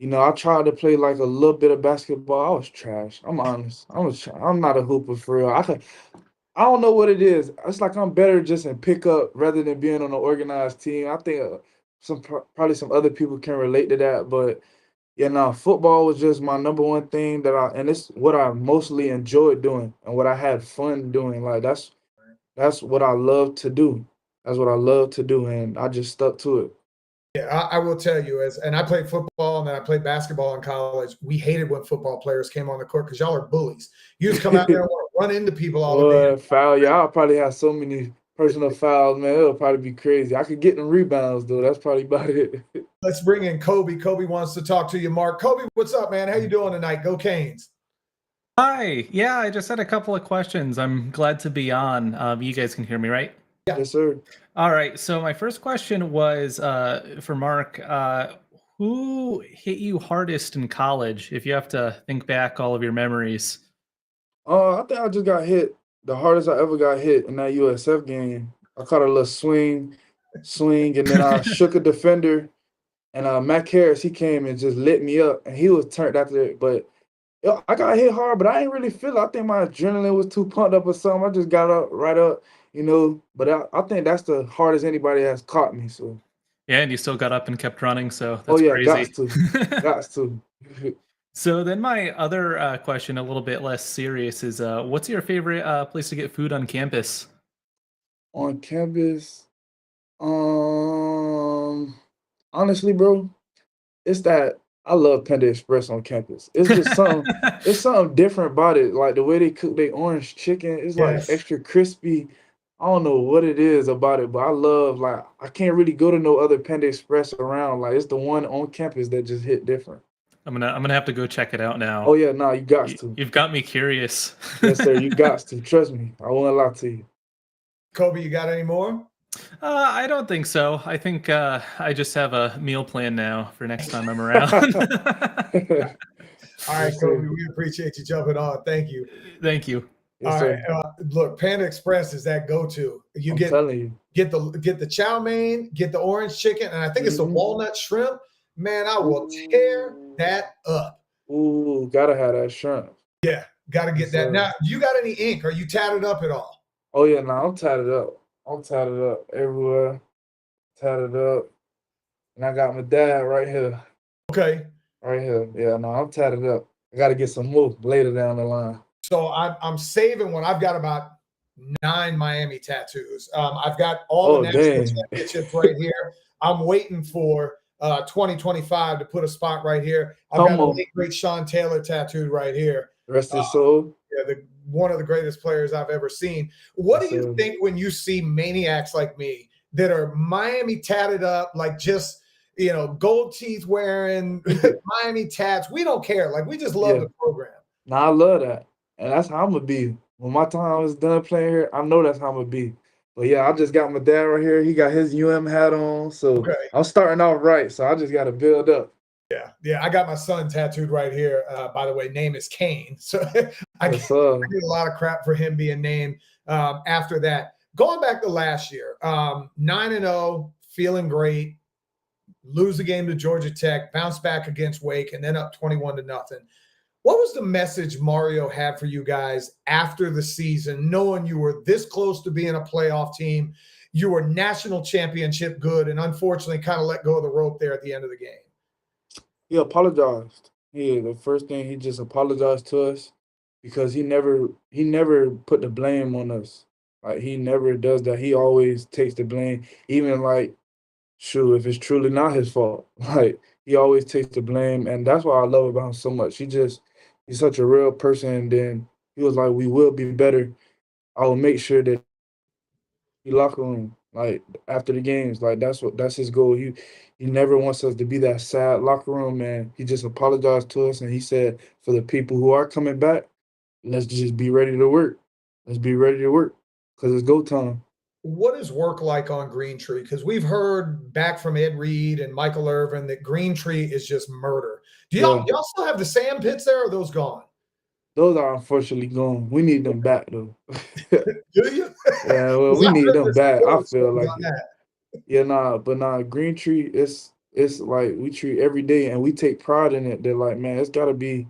I tried to play like a little bit of basketball. I was trash. I'm honest. I'm not a hooper for real. I don't know what it is. It's like I'm better just in pickup rather than being on an organized team. I think probably some other people can relate to that, but yeah, football was just my number one thing and it's what I mostly enjoyed doing and what I had fun doing. Like that's what I love to do. That's what I love to do, and I just stuck to it. Yeah, I will tell you, and I played football and then I played basketball in college. We hated when football players came on the court because y'all are bullies. You just come out there and want to run into people all the day. Foul, yeah, I'll probably have so many personal fouls, man. It'll probably be crazy. I could get them rebounds though. That's probably about it. Let's bring in Kobe. Kobe wants to talk to you, Mark. Kobe, what's up, man? How you doing tonight? Go Canes. Hi. Yeah, I just had a couple of questions. I'm glad to be on. You guys can hear me, right? Yeah. Yes, sir. All right. So my first question was for Mark. Who hit you hardest in college? If you have to think back all of your memories. I think I just got hit the hardest I ever got hit in that USF game. I caught a little swing, and then I shook a defender. And Mac Harris, he came and just lit me up, and he was turned after it. But I got hit hard, but I didn't really feel it. I think my adrenaline was too pumped up or something. I just got up, right up, But I think that's the hardest anybody has caught me. So. Yeah, and you still got up and kept running, so that's crazy. Got to. So then my other question, a little bit less serious, is what's your favorite place to get food on campus? On campus, honestly, bro, it's that I love Panda Express on campus. It's just it's something different about it. Like the way they cook their orange chicken, it's like extra crispy. I don't know what it is about it, but I love, like, I can't really go to no other Panda Express around. Like, it's the one on campus that just hit different. I'm gonna have to go check it out now. Oh yeah, you got to. You've got me curious. Yes, sir. You got to. Trust me. I won't lie to you. Kobe, you got any more? I don't think so. I think I just have a meal plan now for next time I'm around. All right, Kobe, we appreciate you jumping on. Thank you. Thank you. Yes, all right, look, Panda Express is that go-to. Get the chow mein, get the orange chicken, and I think it's the walnut shrimp. Man, I will tear that up. Ooh, gotta have that shrimp. Yeah, Got to get Yes, that. sir. Now, you got any ink? Are you tatted up at all? Oh yeah, no, I'm tatted up. I'm tatted up everywhere. Tatted up. And I got my dad right here. Okay. Right here. Yeah, no, I'm tatted up. I gotta get some more later down the line. So I'm saving one. I've got about 9 Miami tattoos. I've got all the Oh national dang. championships right here. I'm waiting for 2025 to put a spot right here. I've Come got the on. late great Sean Taylor tattooed right here. Rest his soul. Yeah, one of the greatest players I've ever seen. What Yes, do you sir. think when you see maniacs like me that are Miami tatted up, like just gold teeth wearing Miami tats? We don't care. Like we just love Yeah. the program. Nah, I love that. And that's how I'm gonna be. When my time is done playing here, I know that's how I'm gonna be. But yeah, I just got my dad right here. He got his hat on. So Okay. I'm starting off right. So I just gotta build up. Yeah, I got my son tattooed right here. By the way, name is Kane. So I Yes, sir. get a lot of crap for him being named after that. Going back to last year, 9-0, feeling great. Lose the game to Georgia Tech, bounce back against Wake, and then up 21-0. What was the message Mario had for you guys after the season, knowing you were this close to being a playoff team? You were national championship good, and unfortunately kind of let go of the rope there at the end of the game. He apologized. The first thing, he just apologized to us because he never put the blame on us. Like he never does that. He always takes the blame, even like shoot, if it's truly not his fault. Like he always takes the blame, and that's why I love about him so much. He's such a real person. And then he was like, "We will be better. I will make sure that the locker room, like after the games, like that's his goal. He never wants us to be that sad locker room, man. He just apologized to us and he said, for the people who are coming back, let's just be ready to work. Let's be ready to work because it's go time. What is work like on Green Tree? Because we've heard back from Ed Reed and Michael Irvin that Green Tree is just murder. Do y'all still have the sand pits there, or are those gone? Those are unfortunately gone. We need them back though. Do you? Yeah, well, 'Cause we I need heard them there's back. I horror feel stories like on it. that. Yeah, nah, Green Tree, it's like we treat every day and we take pride in it. They're like, man, it's gotta be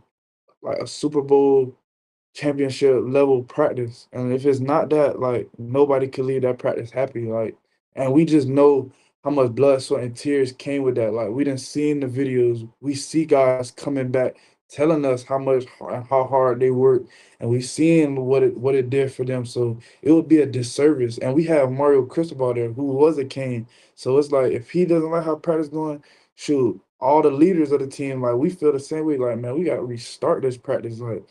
like a Super Bowl championship level practice. And if it's not that, like nobody could leave that practice happy. Like, and we just know how much blood, sweat, and tears came with that. Like we didn't see in the videos. We see guys coming back telling us how hard they worked, and we seeing what it did for them. So it would be a disservice. And we have Mario Cristobal there, who was a Cane. So it's like if he doesn't like how practice going, shoot, all the leaders of the team, like we feel the same way. Like, man, we gotta restart this practice. Like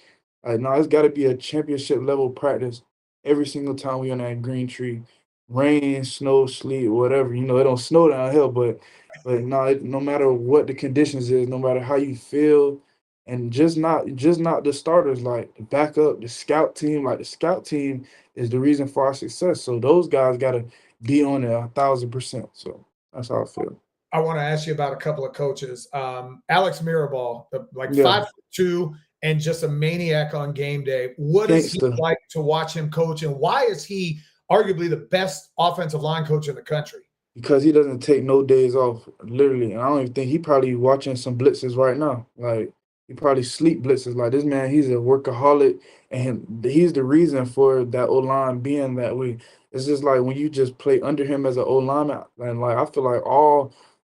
no, it's gotta be a championship level practice every single time we on that green tree. Rain, snow, sleet, whatever. You know, it don't snow down here, but no, no matter what the conditions is, no matter how you feel, and just not the starters, like the backup, the scout team. Like the scout team is the reason for our success. So those guys gotta be on it 1,000%. So that's how I feel. I want to ask you about a couple of coaches. Alex Mirabal, like Yeah. 5'2" and just a maniac on game day. What is he Gangster. like to watch him coach, and why is he arguably the best offensive line coach in the country? Because he doesn't take no days off, literally. And I don't even think he probably watching some blitzes right now. Like he probably sleep blitzes. Like this man, he's a workaholic, and he's the reason for that O line being that way. It's just like when you just play under him as an O lineman, and like I feel like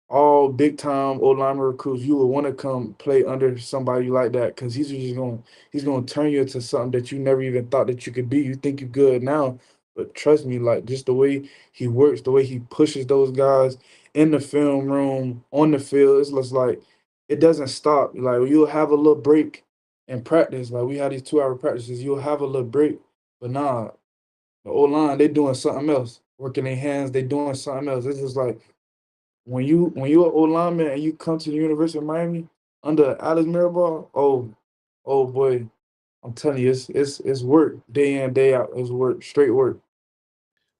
all big time O lineman recruits, you would want to come play under somebody like that because he's gonna turn you into something that you never even thought that you could be. You think you're good now, but trust me, like just the way he works, the way he pushes those guys in the film room, on the field. It's just like it doesn't stop. Like you'll have a little break in practice. Like we had these 2-hour practices, you'll have a little break. But nah, the O line, they doing something else. Working their hands, they doing something else. It's just like when you're an O lineman and you come to the University of Miami under Alex Mirabal, oh boy, I'm telling you, it's work day in, day out. It's work, straight work.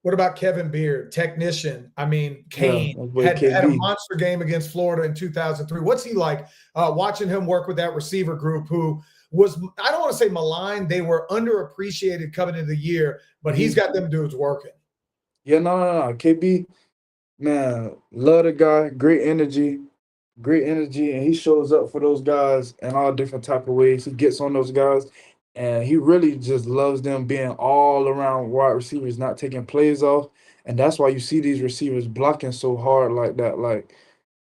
What about Kevin Beard, technician? I mean, Yeah, Kane my boy had a KB. monster game against Florida in 2003. What's he like watching him work with that receiver group who was, I don't want to say maligned, they were underappreciated coming into the year, but he's got them dudes working. Yeah, no. KB, man, love the guy, great energy, and he shows up for those guys in all different type of ways. He gets on those guys. And he really just loves them being all around wide receivers, not taking plays off. And that's why you see these receivers blocking so hard like that. Like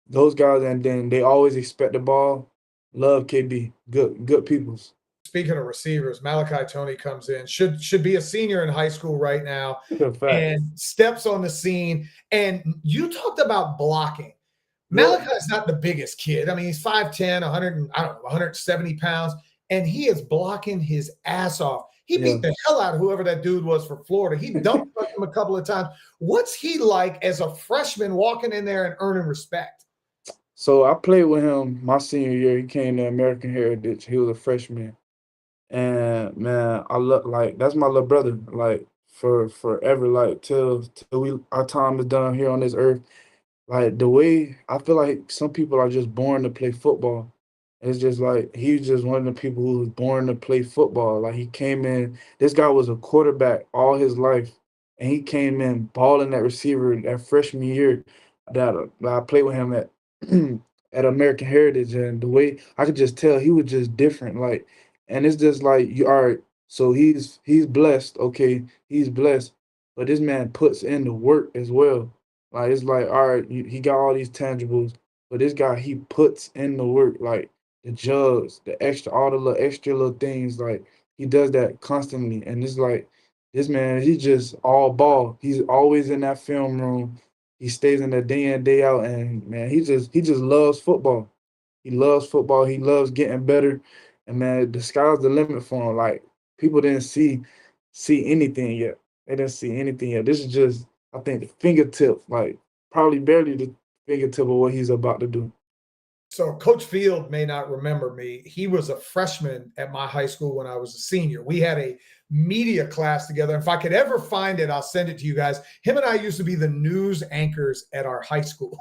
those guys, and then they always expect the ball. Love KB. Good peoples. Speaking of receivers, Malachi Tony comes in, should be a senior in high school right now, Fact. and steps on the scene. And you talked about blocking. Malachi's not the biggest kid. I mean, he's 5'10, 100, I don't know, 170 pounds, and he is blocking his ass off. He beat the hell out of whoever that dude was for Florida. He dunked him a couple of times. What's he like as a freshman walking in there and earning respect? So I played with him my senior year. He came to American Heritage. He was a freshman. And man, I look like that's my little brother, like for forever, like till our time is done here on this earth. Like the way I feel like some people are just born to play football. It's just like he's just one of the people who was born to play football. Like he came in, this guy was a quarterback all his life, and he came in balling that receiver that freshman year that I played with him at at American Heritage, and the way I could just tell he was just different. Like, and it's just like you all right. So he's blessed. Okay, he's blessed, but this man puts in the work as well. Like it's like all right, he got all these tangibles, but this guy he puts in the work. Like the jugs, the extra, all the little extra little things. Like he does that constantly, and it's like this man, he's just all ball. He's always in that film room. He stays in there day in day out, and man, he just loves football. He loves football. He loves getting better, and man, the sky's the limit for him. Like people didn't see anything yet. They didn't see anything yet. This is just, I think, the fingertip, like probably barely the fingertip of what he's about to do. So Coach Field may not remember me. He was a freshman at my high school when I was a senior. We had a media class together. If I could ever find it, I'll send it to you guys. Him and I used to be the news anchors at our high school.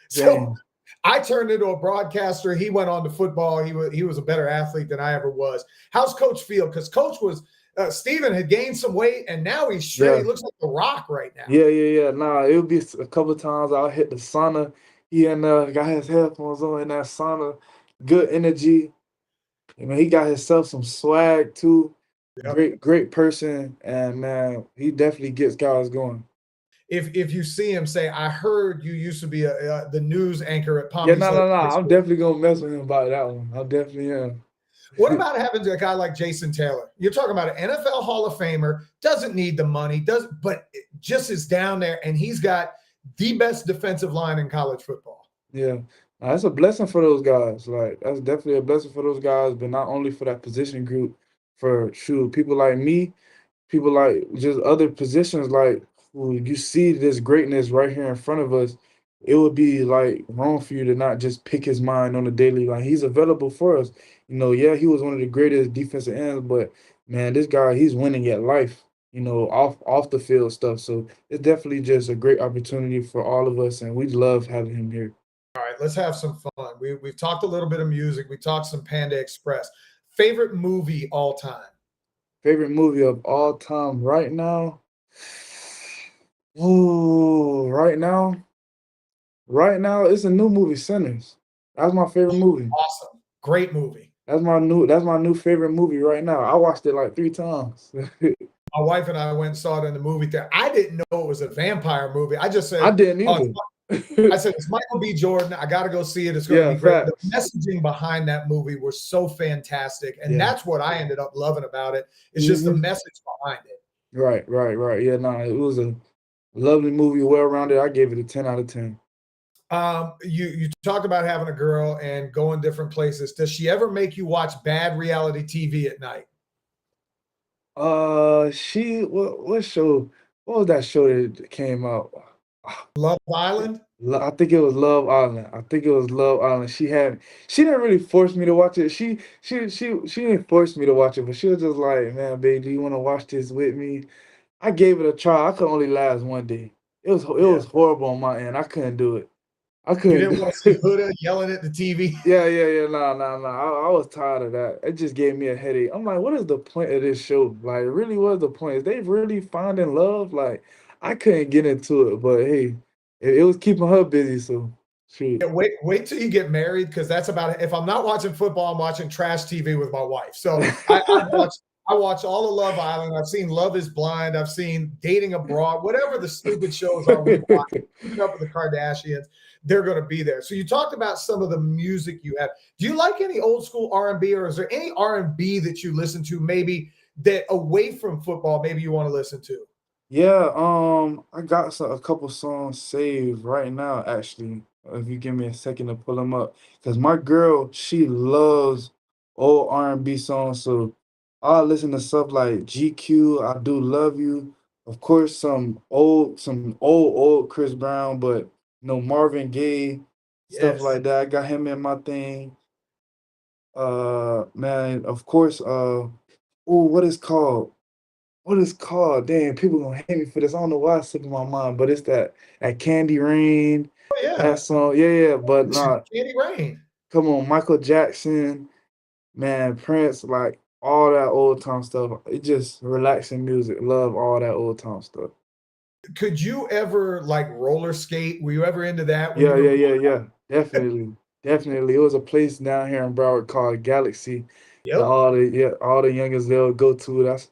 So Dang. I turned into a broadcaster. He went on to football. He was a better athlete than I ever was. How's Coach Field? Because Coach was Steven had gained some weight, and now he's straight. Yeah. He looks like the Rock right now. Yeah. Nah, it would be a couple of times I'll hit the sauna. He and got his headphones on in that sauna. Good energy. I mean, he got himself some swag too. Yep. Great person, and man, he definitely gets guys going. If you see him, say, I heard you used to be the news anchor at Palm Yeah, Beach no. Lake High I'm School. definitely gonna mess with him about that one. I definitely am. What about having a guy like Jason Taylor? You're talking about an NFL Hall of Famer, doesn't need the money, but just is down there, and he's got the best defensive line in college football. Yeah, that's a blessing for those guys. Like that's definitely a blessing for those guys, but not only for that position group, for people like me, people like just other positions like who you see this greatness right here in front of us. It would be like wrong for you to not just pick his mind on a daily. Like he's available for us. Yeah, he was one of the greatest defensive ends, but man, this guy he's winning at life. Off the field stuff. So it's definitely just a great opportunity for all of us, and we love having him here. All right, let's have some fun. We've talked a little bit of music. We talked some Panda Express. Favorite movie all time? Favorite movie of all time right now? Ooh, right now it's a new movie, Sinners. That's my favorite movie. Awesome. Great movie. That's my new favorite movie right now. I watched it like 3 times. My wife and I went and saw it in the movie theater. I didn't know it was a vampire movie. I just said, I didn't either. I said, it's Michael B. Jordan. I got to go see it. It's going to be great. Facts. The messaging behind that movie was so fantastic. And that's what I ended up loving about it. It's just the message behind it. Right. Yeah, it was a lovely movie, well-rounded. I gave it a 10 out of 10. You talked about having a girl and going different places. Does she ever make you watch bad reality TV at night? What show? What was that show that came out? Love Island? I think it was Love Island. She didn't really force me to watch it. She didn't force me to watch it, but she was just like, man, babe, do you want to watch this with me? I gave it a try. I could only last one day. It was horrible on my end. I couldn't do it. I couldn't. You didn't want to see Huda yelling at the TV? Yeah. Nah. I was tired of that. It just gave me a headache. I'm like, what is the point of this show? Like, really, what is the point? Is they really finding love? Like, I couldn't get into it, but hey, it was keeping her busy, so Shoot. Yeah, wait till you get married, because that's about it. If I'm not watching football, I'm watching trash TV with my wife. So I watch all of Love Island. I've seen Love Is Blind. I've seen Dating Abroad. Whatever the stupid shows are we watch, keeping up with the Kardashians, they're going to be there. So you talked about some of the music you have. Do you like any old school R&B, or is there any R&B that you listen to maybe that away from football maybe you want to listen to? Yeah, I got a couple songs saved right now, actually. If you give me a second to pull them up, because my girl, she loves old R&B songs. So I listen to stuff like GQ, I Do Love You, of course, some old Chris Brown, but Marvin Gaye, stuff Yes. like that. I got him in my thing. Man, of course, what is called? What is called? Damn, people gonna hate me for this. I don't know why it's slipping my mind, but it's that Candy Rain, Oh, yeah. that song. Yeah, yeah. But nah, Candy Rain. come on, Michael Jackson, man, Prince, like all that old time stuff. It just relaxing music. Love all that old time stuff. Could you ever like roller skate? Were you ever into that when you Yeah, were? yeah, yeah, yeah. Definitely. Definitely. It was a place down here in Broward called Galaxy that Yep. all the youngest they'll go to. That's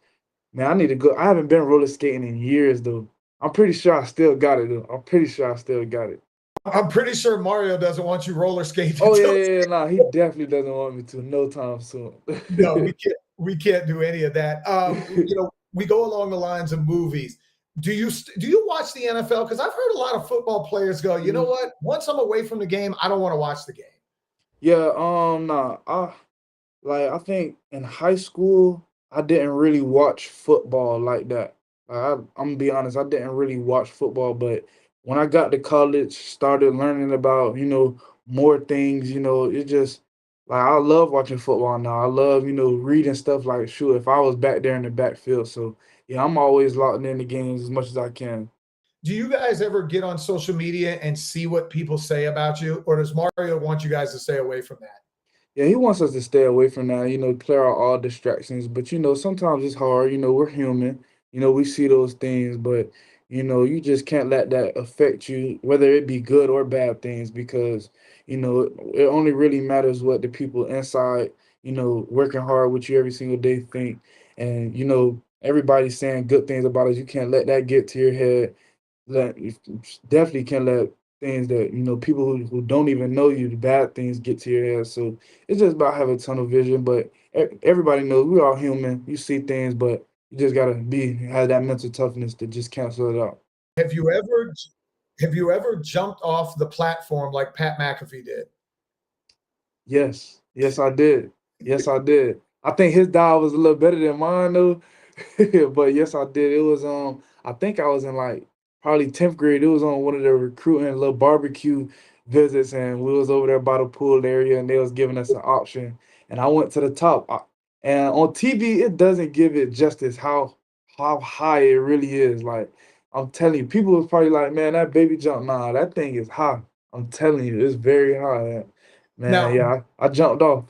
Man, I need to go. I haven't been roller skating in years though. I'm pretty sure I still got it though. I'm pretty sure I still got it. I'm pretty sure Mario doesn't want you roller skating. Oh yeah, until yeah, yeah. Nah, he definitely doesn't want me to. No time soon. No, we can't do any of that. We go along the lines of movies. Do you watch the NFL? Because I've heard a lot of football players go, you know Mhm. what? Once I'm away from the game, I don't want to watch the game. Yeah, nah. I think in high school I didn't really watch football like that. I'm gonna be honest, I didn't really watch football, but when I got to college, started learning about, more things, it just like I love watching football now. I love, reading stuff like shoot, if I was back there in the backfield. So yeah, I'm always locked in the games as much as I can. Do you guys ever get on social media and see what people say about you, or does Mario want you guys to stay away from that? Yeah, he wants us to stay away from that, clear out all distractions. But sometimes it's hard, we're human, we see those things, but you just can't let that affect you, whether it be good or bad things, because it only really matters what the people inside, working hard with you every single day think. And everybody's saying good things about us. You can't let that get to your head. You definitely can't let things that people who don't even know you, the bad things, get to your head. So it's just about having tunnel vision. But everybody knows we're all human. You see things, but you just gotta have that mental toughness to just cancel it out. Have you ever have you ever jumped off the platform like Pat McAfee did? Yes, yes, I did. Yes, I did. I think his dial was a little better than mine though. But yes, I did. It was I think I was in like probably 10th grade. It was on one of the recruiting little barbecue visits, and we was over there by the pool area, and they was giving us an option. And I went to the top. And on TV, it doesn't give it justice how high it really is. Like I'm telling you, people was probably like, man, that baby jump, nah, that thing is high. I'm telling you, it's very high. Man, Now, yeah, I jumped off.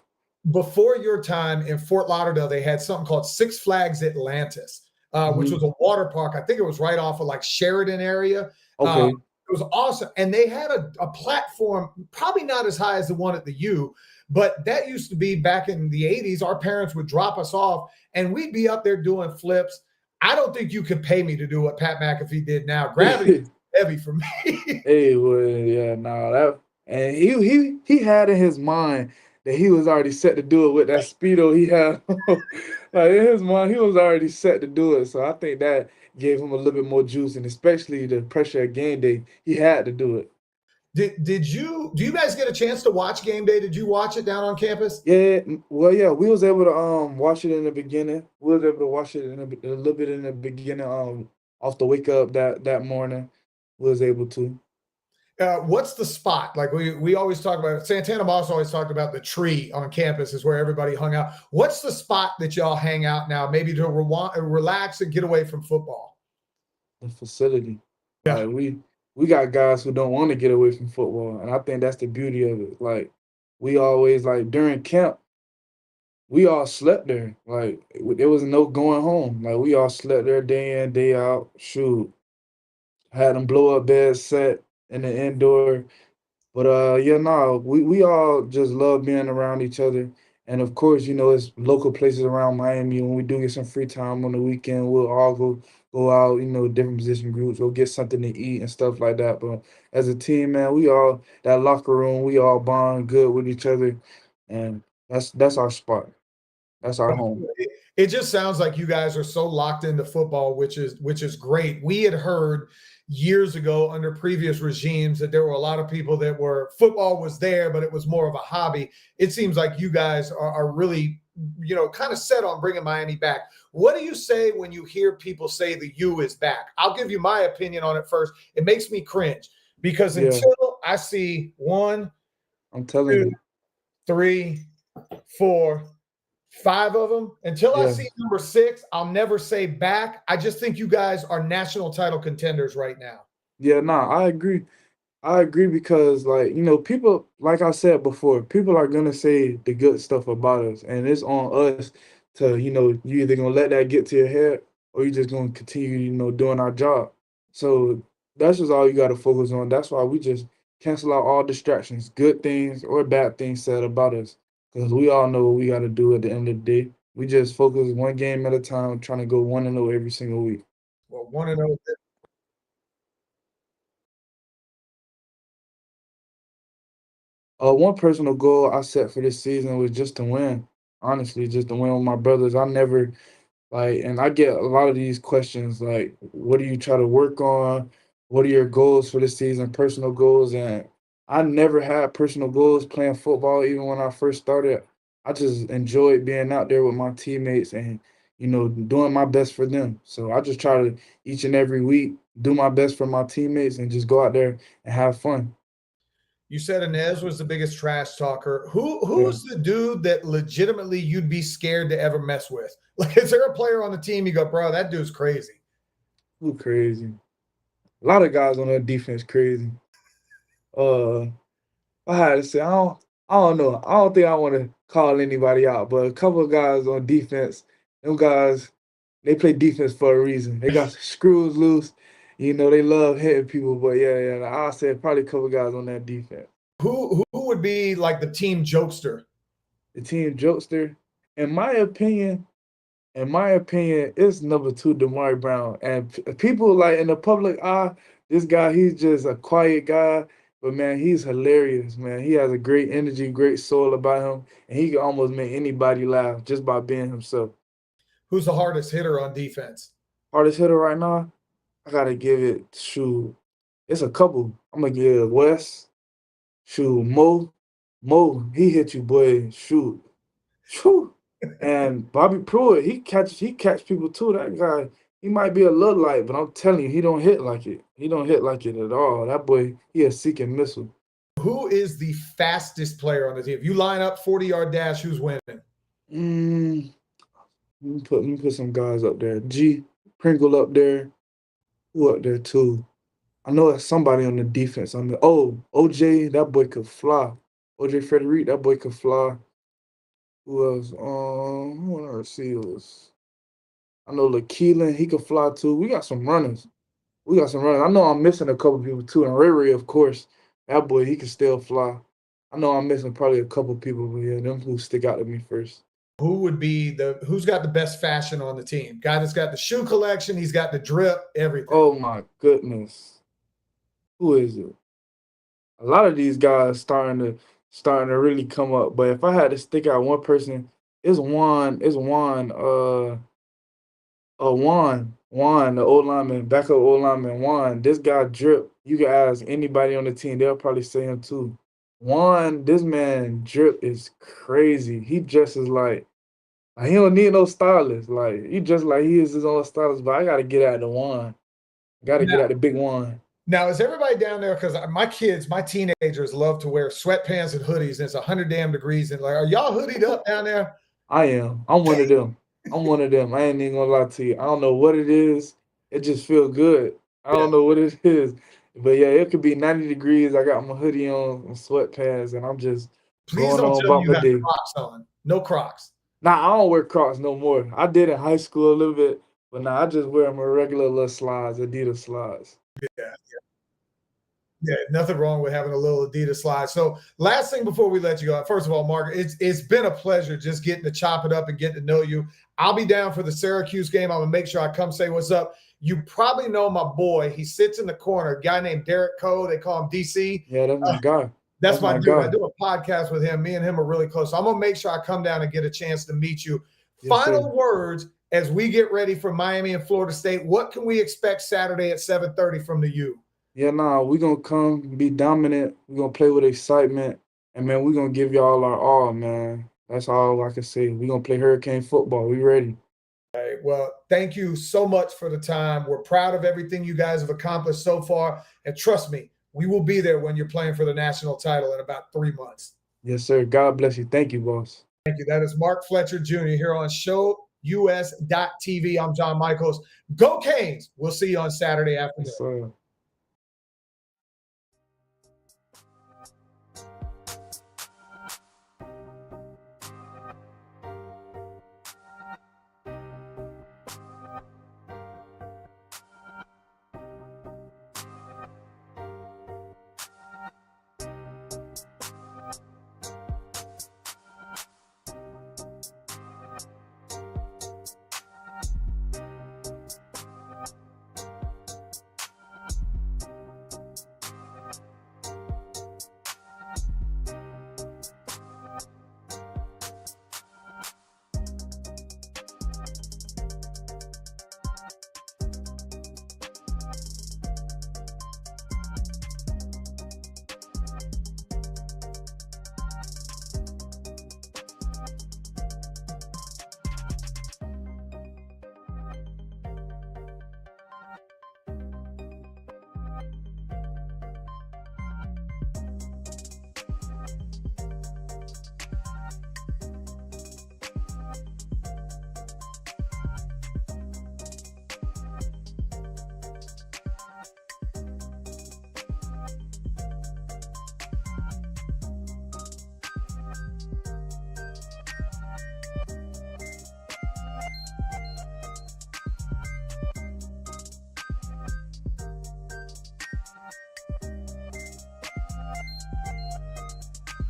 before your time in Fort Lauderdale, they had something called Six Flags Atlantis, which Mhm. was a water park. I think it was right off of like Sheridan area. Okay. It was awesome. And they had a platform, probably not as high as the one at the U, but that used to be back in the 80s. Our parents would drop us off and we'd be up there doing flips. I don't think you could pay me to do what Pat McAfee did now. Gravity is heavy for me. Hey, well, yeah, nah, that and he had in his mind that he was already set to do it with that speedo he had. Like in his mind, he was already set to do it. So I think that gave him a little bit more juice, and especially the pressure of game day, he had to do it. Do you guys get a chance to watch game day? Did you watch it down on campus? Yeah, well, yeah, we was able to watch it in the beginning. We was able to watch it a little bit in the beginning. Off the wake up that morning, we was able to. What's the spot? Like we always talk about Santana Moss always talked about the tree on campus is where everybody hung out. What's the spot that y'all hang out now, maybe to relax and get away from football? The facility. Yeah. Like we got guys who don't want to get away from football, and I think that's the beauty of it. Like we always like during camp, we all slept there. Like there was no going home. Like we all slept there day in day out. Shoot, had them blow up beds set in the indoor. But yeah, no, we all just love being around each other. And of course, it's local places around Miami. When we do get some free time on the weekend, we'll all go out, different position groups, go get something to eat and stuff like that. But as a team, man, we all that locker room, we all bond good with each other, and that's our spot. That's our home. It just sounds like you guys are so locked into football, which is great. We had heard years ago under previous regimes that there were a lot of people that were football was there, but it was more of a hobby. It seems like you guys are really, kind of set on bringing Miami back. What do you say when you hear people say the U is back? I'll give you my opinion on it first. It makes me cringe because Yeah. until I see 1, I'm telling 2, you. 3, 4, 5 of them. Until I Yeah. see number 6, I'll never say back. I just think you guys are national title contenders right now. Yeah, nah, I agree. I agree because, people, like I said before, people are gonna say the good stuff about us, and it's on us to, you either gonna let that get to your head or you just gonna continue, doing our job. So that's just all you gotta focus on. That's why we just cancel out all distractions, good things or bad things said about us, because we all know what we gotta do at the end of the day. We just focus one game at a time, trying to go 1-0 every single week. Well, 1-0. One personal goal I set for this season was just to win. Honestly, just to win with my brothers. I never and I get a lot of these questions like, what do you try to work on? What are your goals for this season? Personal goals. And I never had personal goals playing football, even when I first started. I just enjoyed being out there with my teammates and, doing my best for them. So I just try to each and every week do my best for my teammates and just go out there and have fun. You said Inez was the biggest trash talker. Yeah. Who's the dude that legitimately you'd be scared to ever mess with? Like, is there a player on the team you go, bro, that dude's crazy? Who crazy? A lot of guys on that defense crazy. Uh, I had to say, I don't know. I don't think I want to call anybody out, but a couple of guys on defense, them guys, they play defense for a reason. They got screws loose. They love hitting people. But yeah, I'll say probably a couple of guys on that defense. Who would be like the team jokester? The team jokester, in my opinion, it's number 2, Damari Brown. And people like in the public eye, this guy, he's just a quiet guy. But man, he's hilarious, man. He has a great energy, great soul about him, and he can almost make anybody laugh just by being himself. Who's the hardest hitter on defense? Hardest hitter right now, I gotta give it it's a couple. I'm gonna give Wes, Mo. Mo, he hit you, boy. Shoo. And Bobby Pruitt, he catch people too. That guy, he might be a little light, but I'm telling you, he don't hit like it. He don't hit like it at all. That boy, he a seeking missile. Who is the fastest player on the team? If you line up 40-yard dash, who's winning? Let me put some guys up there. G Pringle up there. Who up there too? I know it's somebody on the defense. OJ, that boy could fly. OJ Frederick, that boy could fly. Who else? Who on our receivers? I know LaKeelan, he could fly too. We got some runners. I know I'm missing a couple people too. And Ray, of course, that boy, he can still fly. I know I'm missing probably a couple people, but yeah, them who stick out to me first. Who's got the best fashion on the team? Guy that's got the shoe collection, he's got the drip, everything. Oh my goodness. Who is it? A lot of these guys starting to really come up. But if I had to stick out one person, it's Juan. Juan, the old lineman, backup old lineman, Juan. This guy drip. You can ask anybody on the team, they'll probably say him too. Juan, this man drip is crazy. He dresses like he don't need no stylist. Like he just like he is his own stylist. But I gotta get at the Juan. Get at the big Juan. Now, is everybody down there? Because my teenagers love to wear sweatpants and hoodies, and it's 100 damn degrees. And like, are y'all hoodied up down there? I am. I'm one of them. I ain't even gonna lie to you. I don't know what it is. It just feels good. I don't know what it is. But yeah, it could be 90 degrees. I got my hoodie on, my sweatpants, and I'm just Please going don't on tell about me my you day. have Crocs on. No Crocs. Nah, I don't wear Crocs no more. I did in high school a little bit, but now I just wear my regular little slides, Adidas slides. Yeah. Yeah, nothing wrong with having a little Adidas slide. So last thing before we let you go, first of all, Mark, it's been a pleasure just getting to chop it up and getting to know you. I'll be down for the Syracuse game. I'm gonna make sure I come say what's up. You probably know my boy. He sits in the corner, a guy named Derek Coe. They call him DC. Yeah, that's my guy. That's my dude. I guy. do a podcast with him. Me and him are really close. So I'm gonna make sure I come down and get a chance to meet you. Yes, Final sir. words as we get ready for Miami and Florida State. What can we expect Saturday at 7:30 from the U? Yeah, we're going to come, be dominant. We're going to play with excitement. And, man, we're going to give y'all our all, man. That's all I can say. We're going to play Hurricane football. We ready. All right. Well, thank you so much for the time. We're proud of everything you guys have accomplished so far. And trust me, we will be there when you're playing for the national title in about 3 months. Yes, sir. God bless you. Thank you, boss. Thank you. That is Mark Fletcher Jr. here on ShowUS.TV. I'm John Michaels. Go Canes. We'll see you on Saturday afternoon. Yes, sir.